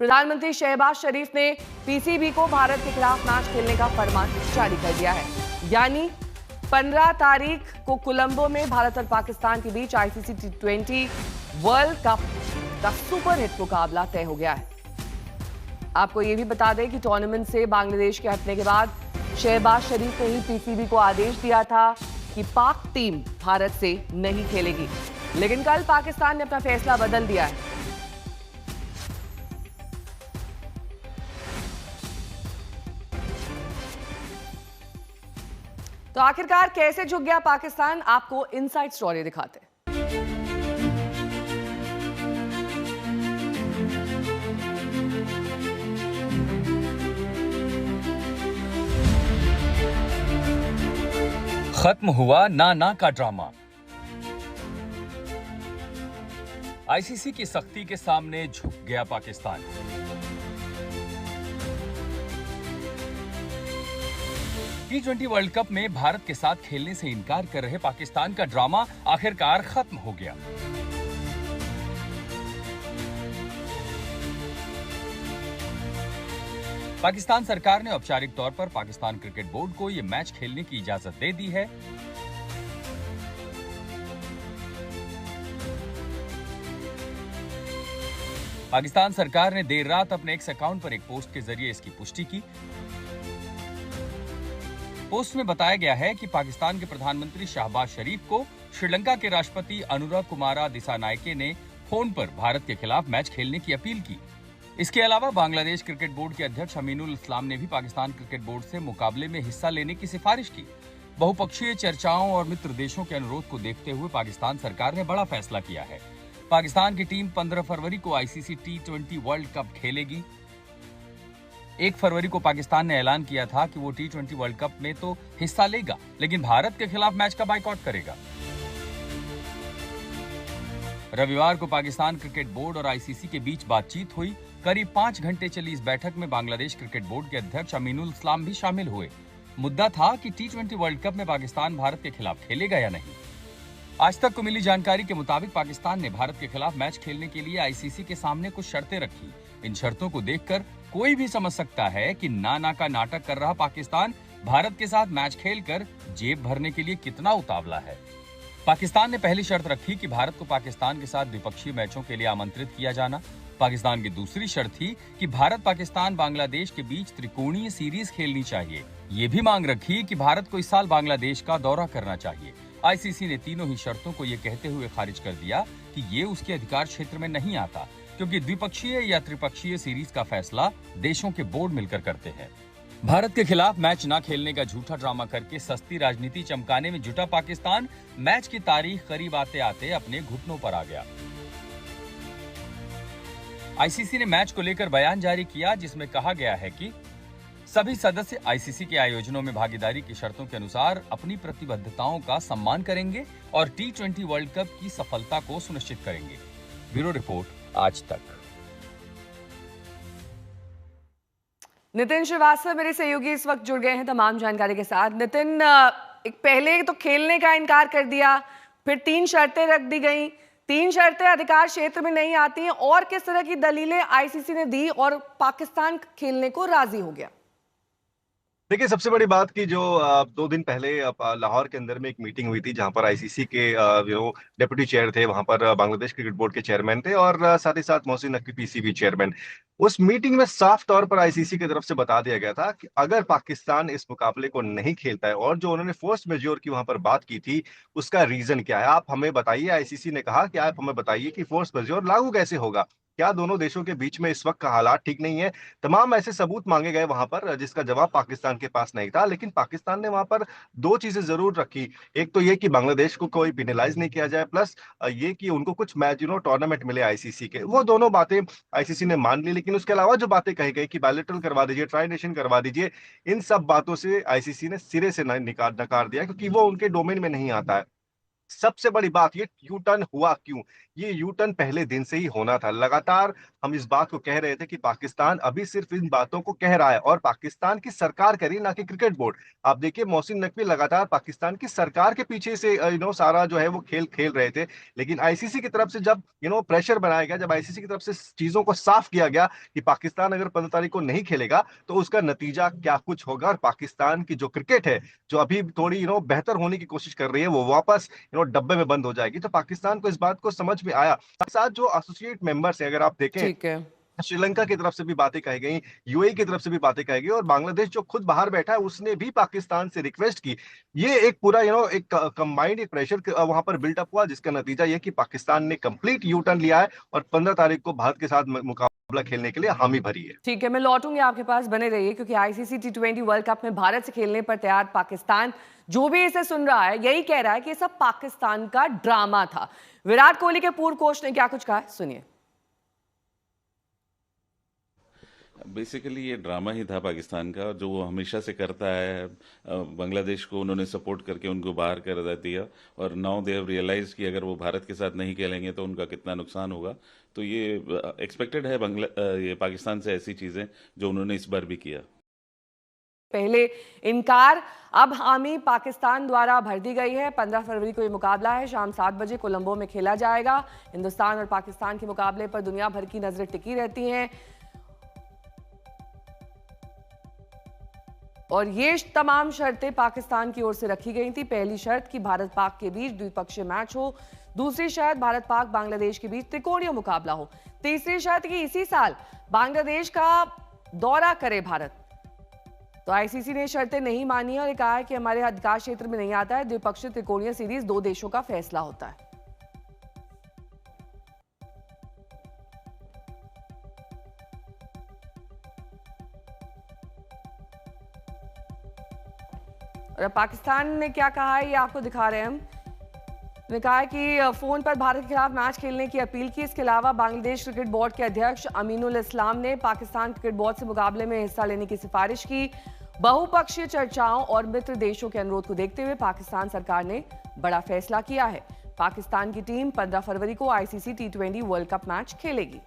प्रधानमंत्री शहबाज शरीफ ने पीसीबी को भारत के खिलाफ मैच खेलने का फरमान जारी कर दिया है। यानी 15 तारीख को कोलंबो में भारत और पाकिस्तान के बीच आईसीसी T20 वर्ल्ड कप का सुपरहिट मुकाबला तय हो गया है। आपको यह भी बता दें कि टूर्नामेंट से बांग्लादेश के हटने के बाद शहबाज शरीफ ने ही पीसीबी को आदेश दिया था कि पाक टीम भारत से नहीं खेलेगी, लेकिन कल पाकिस्तान ने अपना फैसला बदल दिया है। तो आखिरकार कैसे झुक गया पाकिस्तान, आपको इनसाइड स्टोरी दिखाते हैं। खत्म हुआ ना का ड्रामा। आईसीसी की सख्ती के सामने झुक गया पाकिस्तान। T20 वर्ल्ड कप में भारत के साथ खेलने से इनकार कर रहे पाकिस्तान का ड्रामा आखिरकार खत्म हो गया। पाकिस्तान सरकार ने औपचारिक तौर पर पाकिस्तान क्रिकेट बोर्ड को यह मैच खेलने की इजाजत दे दी है। पाकिस्तान सरकार ने देर रात अपने एक्स अकाउंट पर एक पोस्ट के जरिए इसकी पुष्टि की। पोस्ट में बताया गया है कि पाकिस्तान के प्रधानमंत्री शहबाज शरीफ को श्रीलंका के राष्ट्रपति अनुरा कुमारा दिसानायके ने फोन पर भारत के खिलाफ मैच खेलने की अपील की। इसके अलावा बांग्लादेश क्रिकेट बोर्ड के अध्यक्ष अमीनुल इस्लाम ने भी पाकिस्तान क्रिकेट बोर्ड से मुकाबले में हिस्सा लेने की सिफारिश की। बहुपक्षीय चर्चाओं और मित्र देशों के अनुरोध को देखते हुए पाकिस्तान सरकार ने बड़ा फैसला किया है। पाकिस्तान की टीम 15 फरवरी को आईसीसी T20 वर्ल्ड कप खेलेगी। 1 फरवरी को पाकिस्तान ने ऐलान किया था कि वो T20 वर्ल्ड कप में तो हिस्सा लेगा, लेकिन भारत के खिलाफ मैच का बाइकआउट करेगा। रविवार को पाकिस्तान क्रिकेट बोर्ड और आईसीसी के बीच बातचीत हुई। करीब 5 घंटे चली इस बैठक में बांग्लादेश क्रिकेट बोर्ड के अध्यक्ष अमीनुल इस्लाम भी शामिल हुए। मुद्दा था कि T20 वर्ल्ड कप में पाकिस्तान भारत के खिलाफ खेलेगा या नहीं। आज तक को मिली जानकारी के मुताबिक पाकिस्तान ने भारत के खिलाफ मैच खेलने के लिए आईसीसी के सामने कुछ शर्तें रखी। इन शर्तों को देखकर कोई भी समझ सकता है कि ना का नाटक कर रहा पाकिस्तान भारत के साथ मैच खेलकर जेब भरने के लिए कितना उतावला है। पाकिस्तान ने पहली शर्त रखी कि भारत को पाकिस्तान के साथ द्विपक्षीय मैचों के लिए आमंत्रित किया जाना। पाकिस्तान की दूसरी शर्त थी कि भारत पाकिस्तान बांग्लादेश के बीच त्रिकोणीय सीरीज खेलनी चाहिए। ये भी मांग रखी कि भारत को इस साल बांग्लादेश का दौरा करना चाहिए। आईसीसी ने तीनों ही शर्तों को ये कहते हुए खारिज कर दिया कि ये उसके अधिकार क्षेत्र में नहीं आता, क्योंकि द्विपक्षीय या त्रिपक्षीय सीरीज का फैसला देशों के बोर्ड मिलकर करते हैं। भारत के खिलाफ मैच न खेलने का झूठा ड्रामा करके सस्ती राजनीति चमकाने में जुटा पाकिस्तान मैच की तारीख करीब आते आते अपने घुटनों पर आ गया। आईसीसी ने मैच को लेकर बयान जारी किया, जिसमें कहा गया है कि सभी सदस्य आईसीसी के आयोजनों में भागीदारी की शर्तों के अनुसार अपनी प्रतिबद्धताओं का सम्मान करेंगे और T20 वर्ल्ड कप की सफलता को सुनिश्चित करेंगे। ब्यूरो रिपोर्ट, आज तक। नितिन श्रीवास्तव मेरे सहयोगी इस वक्त जुड़ गए हैं तमाम जानकारी के साथ। नितिन, एक पहले तो खेलने का इनकार कर दिया, फिर 3 शर्तें रख दी गई। 3 शर्तें अधिकार क्षेत्र में नहीं आती हैं, और किस तरह की दलीलें आईसीसी ने दी और पाकिस्तान खेलने को राजी हो गया? देखिए, सबसे बड़ी बात कि जो 2 दिन पहले लाहौर के अंदर में एक मीटिंग हुई थी, जहां पर आईसीसी के जो डेप्यूटी चेयर थे, वहां पर बांग्लादेश क्रिकेट बोर्ड के चेयरमैन थे और साथ ही साथ मोहसिन नकवी पीसीबी चेयरमैन। उस मीटिंग में साफ तौर पर आईसीसी की तरफ से बता दिया गया था कि अगर पाकिस्तान इस मुकाबले को नहीं खेलता है, और जो उन्होंने फोर्स मेजोर की वहां पर बात की थी, उसका रीजन क्या है, आप हमें बताइए। आईसीसी ने कहा कि आप हमें बताइए कि फोर्स मेजोर लागू कैसे होगा, क्या दोनों देशों के बीच में इस वक्त का हालात ठीक नहीं है। तमाम ऐसे सबूत मांगे गए वहां पर, जिसका जवाब पाकिस्तान के पास नहीं था। लेकिन पाकिस्तान ने वहां पर 2 चीजें जरूर रखी। एक तो ये कि बांग्लादेश को कोई पेनलाइज नहीं किया जाए, प्लस ये कि उनको कुछ मैच टूर्नामेंट मिले आईसीसी के। वो दोनों बातें आईसीसी ने मान ली। लेकिन उसके अलावा जो बातें कही गई कि बायलैटरल करवा दीजिए, ट्राई नेशन करवा दीजिए, इन सब बातों से आईसीसी ने सिरे से नकार दिया, क्योंकि वो उनके डोमेन में नहीं आता है। सबसे बड़ी बात, ये यू टर्न हुआ क्यों? ये यू टर्न पहले दिन से ही होना था। लगातार हम इस बात को कह रहे थे कि पाकिस्तान अभी सिर्फ इन बातों को कह रहा है, और पाकिस्तान की सरकार कह रही है, ना कि क्रिकेट बोर्ड। आप देखिए, मोहसिन नकवी लगातार पाकिस्तान की सरकार के पीछे से सारा जो है वो खेल खेल रहे थे। लेकिन आईसीसी की तरफ से जब प्रेशर बनाया गया, जब आईसीसी की तरफ से चीजों को साफ किया गया कि पाकिस्तान अगर 15 तारीख को नहीं खेलेगा तो उसका नतीजा क्या कुछ होगा, और पाकिस्तान की जो क्रिकेट है, जो अभी थोड़ी बेहतर होने की कोशिश कर रही है, वो वापस डब्बे में बंद हो जाएगी। तो पाकिस्तान को इस बात को समझ में आया। साथ जो एसोसिएट मेंबर्स हैं, अगर आप देखें, ठीक है। श्रीलंका की तरफ से भी बातें कही गई, यूएई की तरफ से भी बातें कही गई, और बांग्लादेश जो खुद बाहर बैठा है उसने भी पाकिस्तान से रिक्वेस्ट की। ये एक पूरा एक कंबाइंड एक प्रेशर वहां पर बिल्टअप हुआ, जिसका नतीजा ये कि पाकिस्तान ने कंप्लीट यू टर्न लिया है और 15 तारीख को भारत के साथ मुकाबला खेलने के लिए हामी भरी है। ठीक है, मैं लौटूंगी आपके पास, बने रहिए, क्योंकि आईसीसी टी20 वर्ल्ड कप में भारत से खेलने पर तैयार पाकिस्तान जो भी इसे सुन रहा है यही कह रहा है कि ये सब पाकिस्तान का ड्रामा था। विराट कोहली के पूर्व कोच ने क्या कुछ कहा है, सुनिए। बेसिकली ये ड्रामा ही था पाकिस्तान का, जो वो हमेशा से करता है। बांग्लादेश को उन्होंने सपोर्ट करके उनको बाहर कर दिया, और नाउ दे हैव रियलाइज कि अगर वो भारत के साथ नहीं खेलेंगे तो उनका कितना नुकसान होगा। तो ये एक्सपेक्टेड है ये पाकिस्तान से ऐसी चीज़ें जो उन्होंने इस बार भी किया। पहले इनकार, अब हामी पाकिस्तान द्वारा भर दी गई है। 15 फरवरी को ये मुकाबला है, शाम 7 बजे कोलंबो में खेला जाएगा। हिंदुस्तान और पाकिस्तान के मुकाबले पर दुनिया भर की नजरें टिकी रहती हैं, और ये तमाम शर्तें पाकिस्तान की ओर से रखी गई थी। पहली शर्त कि भारत पाक के बीच द्विपक्षीय मैच हो, दूसरी शर्त भारत पाक बांग्लादेश के बीच त्रिकोणीय मुकाबला हो, तीसरी शर्त कि इसी साल बांग्लादेश का दौरा करे भारत। तो आईसीसी ने शर्तें नहीं मानी और कहा है कि हमारे अधिकार क्षेत्र में नहीं आता है। द्विपक्षीय त्रिकोणीय सीरीज 2 देशों का फैसला होता है। और पाकिस्तान ने क्या कहा है ये आपको दिखा रहे हैं हम। उन्होंने कहा है कि फोन पर भारत के खिलाफ मैच खेलने की अपील की। इसके अलावा बांग्लादेश क्रिकेट बोर्ड के अध्यक्ष अमीनुल इस्लाम ने पाकिस्तान क्रिकेट बोर्ड से मुकाबले में हिस्सा लेने की सिफारिश की। बहुपक्षीय चर्चाओं और मित्र देशों के अनुरोध को देखते हुए पाकिस्तान सरकार ने बड़ा फैसला किया है। पाकिस्तान की टीम 15 फरवरी को आईसीसी टी20 वर्ल्ड कप मैच खेलेगी।